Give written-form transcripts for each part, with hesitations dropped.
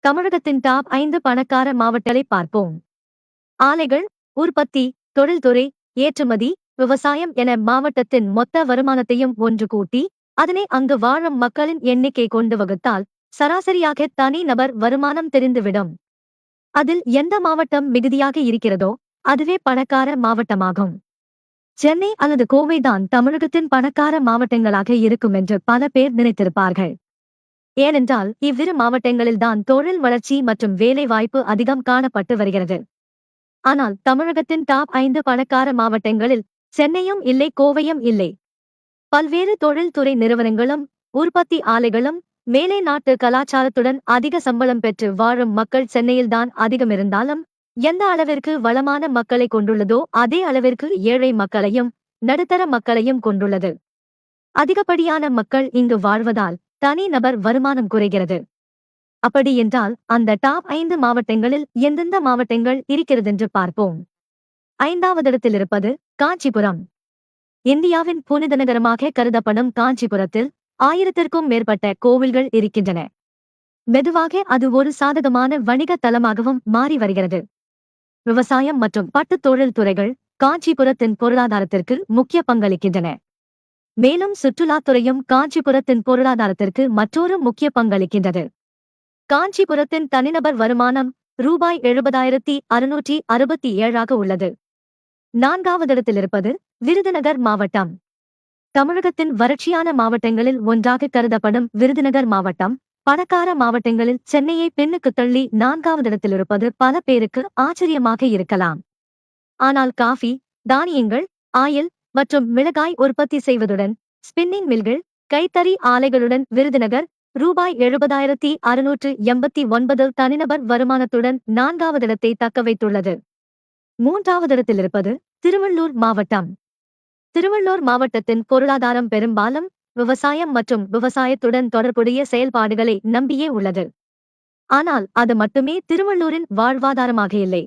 தமிழகத்தின் டாப் 5 பணக்கார மாவட்டங்களை பார்ப்போம். ஆலைகள், உற்பத்தி, தொழில்துறை, ஏற்றுமதி, விவசாயம் என மாவட்டத்தின் மொத்த வருமானத்தையும் ஒன்று கூட்டி, அதனை அங்கு வாழும் மக்களின் எண்ணிக்கை கொண்டு வகுத்தால், சராசரியாக தனி நபர் வருமானம் தெரிந்துவிடும். அதில் எந்த மாவட்டம் மிகுதியாக இருக்கிறதோ, அதுவே பணக்கார மாவட்டமாகும். சென்னை அல்லது கோவைதான் தமிழகத்தின் பணக்கார மாவட்டங்களாக இருக்கும் என்று பல பேர் நினைத்திருப்பார்கள். ஏனென்றால் இவ்விரு மாவட்டங்களில்தான் தொழில் வளர்ச்சி மற்றும் வேலை வாய்ப்பு அதிகம் காணப்பட்டு வருகிறது. ஆனால் தமிழகத்தின் டாப் 5 பணக்கார மாவட்டங்களில் சென்னையும் இல்லை, கோவையும் இல்லை. பல்வேறு தொழில்துறை நிறுவனங்களும் உற்பத்தி ஆலைகளும் மேலை நாட்டு கலாச்சாரத்துடன் அதிக சம்பளம் பெற்று வாழும் மக்கள் சென்னையில்தான் அதிகம் இருந்தாலும், எந்த அளவிற்கு வளமான மக்களை கொண்டுள்ளதோ அதே அளவிற்கு ஏழை மக்களையும் நடுத்தர மக்களையும் கொண்டுள்ளது. அதிகப்படியான மக்கள் இங்கு வாழ்வதால் தனி நபர் வருமானம் குறைகிறது. அப்படி என்றால் அந்த டாப் 5 மாவட்டங்களில் எந்தெந்த மாவட்டங்கள் இருக்கிறதென்று பார்ப்போம். 5வது இடத்தில் இருப்பது காஞ்சிபுரம். இந்தியாவின் புனித நகரமாக கருதப்படும் காஞ்சிபுரத்தில் 1000த்திற்கும் மேற்பட்ட கோவில்கள் இருக்கின்றன. மெதுவாக அது ஒரு சாதகமான வணிக தலமாகவும் மாறி வருகிறது. விவசாயம் மற்றும் பட்டுத் தொழில் துறைகள் காஞ்சிபுரத்தின் பொருளாதாரத்திற்கு முக்கிய பங்களிக்கின்றன. மேலும் சுற்றுலாத்துறையும் காஞ்சிபுரத்தின் பொருளாதாரத்திற்கு மற்றொரு முக்கிய பங்களிக்கின்றது. காஞ்சிபுரத்தின் தனிநபர் வருமானம் ரூபாய் 70,667 உள்ளது. 4வது இடத்தில் இருப்பது விருதுநகர் மாவட்டம். தமிழகத்தின் வறட்சியான மாவட்டங்களில் ஒன்றாக கருதப்படும் விருதுநகர் மாவட்டம் பணக்கார மாவட்டங்களில் சென்னையை பின்னுக்கு தள்ளி 4வது இடத்தில் இருப்பது பல பேருக்கு ஆச்சரியமாக இருக்கலாம். ஆனால் காஃபி, தானியங்கள், ஆயில் மற்றும் மிளகாய் உற்பத்தி செய்வதுடன் ஸ்பின்னிங் மில்கள், கைத்தறி ஆலைகளுடன் விருதுநகர் ரூபாய் 70,689 தனிநபர் வருமானத்துடன் 4வது இடத்தை தக்கவைத்துள்ளது. 3வது இடத்தில் இருப்பது திருவள்ளூர் மாவட்டம். திருவள்ளூர் மாவட்டத்தின் பொருளாதாரம் பெரும்பாலும் விவசாயம் மற்றும் விவசாயத்துடன் தொடர்புடைய செயல்பாடுகளை நம்பியே உள்ளது. ஆனால் அது மட்டுமே திருவள்ளூரின் வாழ்வாதாரமாக இல்லை.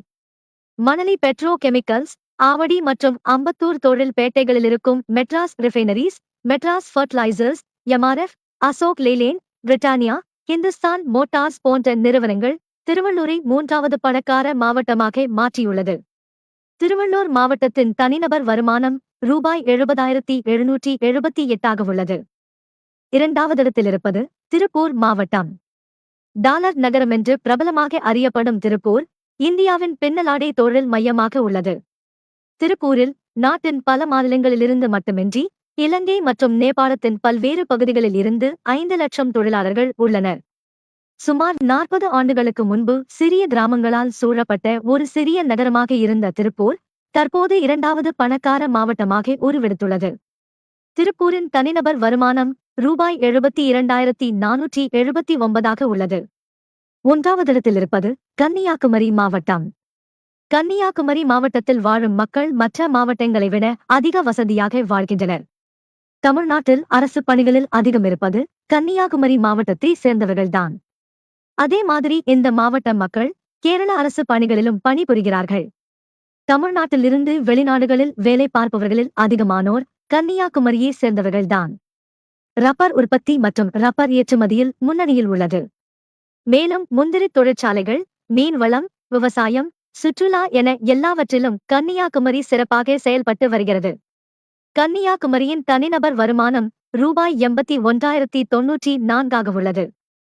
மணலி பெட்ரோ கெமிக்கல்ஸ், ஆவடி மற்றும் அம்பத்தூர் தொழில் பேட்டைகளில் இருக்கும் மெட்ராஸ் ரிஃபைனரிஸ், மெட்ராஸ் ஃபர்டிலைசர்ஸ், எம்ஆர்எஃப், அசோக் லேலேண்ட், பிரிட்டானியா, ஹிந்துஸ்தான் மோட்டார்ஸ் போன்ற நிறுவனங்கள் திருவள்ளூரை 3வது பணக்கார மாவட்டமாக மாற்றியுள்ளது. திருவள்ளூர் மாவட்டத்தின் தனிநபர் வருமானம் ரூபாய் 70,778 உள்ளது. 2வது இடத்தில் இருப்பது திருப்பூர் மாவட்டம். டாலர் நகரம் என்று பிரபலமாக அறியப்படும் திருப்பூர் இந்தியாவின் பின்னலாடை தொழில் மையமாக உள்ளது. திருப்பூரில் நாட்டின் பல மாநிலங்களிலிருந்து மட்டுமின்றி இலங்கை மற்றும் நேபாளத்தின் பல்வேறு பகுதிகளில் இருந்து 5 லட்சம் தொழிலாளர்கள் உள்ளனர். சுமார் 40 ஆண்டுகளுக்கு முன்பு சிறிய கிராமங்களால் சூழப்பட்ட ஒரு சிறிய நகரமாக இருந்த திருப்பூர் தற்போது 2வது பணக்கார மாவட்டமாக உருவெடுத்துள்ளது. திருப்பூரின் தனிநபர் வருமானம் ரூபாய் 72,479 உள்ளது. 1வது இடத்தில் இருப்பது கன்னியாகுமரி மாவட்டம். கன்னியாகுமரி மாவட்டத்தில் வாழும் மக்கள் மற்ற மாவட்டங்களை விட அதிக வசதியாக வாழ்கின்றனர். தமிழ்நாட்டில் அரசு பணிகளில் அதிகம் இருப்பது கன்னியாகுமரி மாவட்டத்தை சேர்ந்தவர்கள்தான். அதே மாதிரி இந்த மாவட்ட மக்கள் கேரள அரசு பணிகளிலும் பணிபுரிகிறார்கள். தமிழ்நாட்டிலிருந்து வெளிநாடுகளில் வேலை பார்ப்பவர்களில் அதிகமானோர் கன்னியாகுமரியை சேர்ந்தவர்கள்தான். ரப்பர் உற்பத்தி மற்றும் ரப்பர் ஏற்றுமதியில் முன்னணியில் உள்ளது. மேலும் முந்திரி தொழிற்சாலைகள், மீன்வளம், விவசாயம், சுற்றுலா என எல்லாவற்றிலும் கன்னியாகுமரி சிறப்பாக செயல்பட்டு வருகிறது. கன்னியாகுமரியின் தனிநபர் வருமானம் ரூபாய் 81,094 உள்ளது.